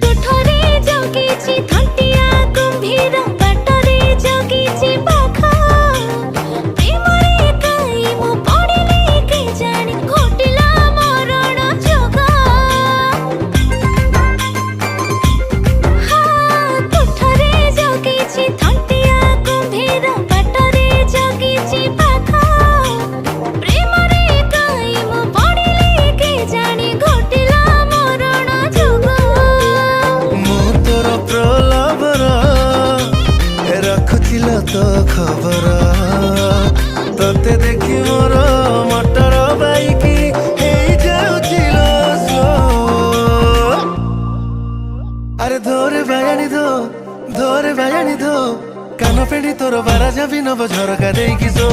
ତୁଠରେ ଜଗିଛି ଥଣ୍ଟିଆ କୁମ୍ଭୀର ବାଟରେ ଜଗିଛି ବାଘ ପ୍ରେମରେ କାଇଁ ମୁଁ ପଡ଼ିଲି କେଜାଣି ଘଟିଲା ମରଣ ଯୋଗ ତୁଠରେ ଜଗିଛି ଥଣ୍ଟିଆ କୁମ୍ଭୀର ବାଟରେ ଜଗିଛି ବାଘ ପ୍ରେମରେ କାଇଁ ମୁଁ ପଡ଼ିଲି କେଜାଣି ଘଟିଲା ମରଣ ଯୋଗ तो खबर तते देखी मोर मटर बाइक अरे धोरे बायानी धो कान पेड़ी तोर बारा जाबी नब झरका देकी सो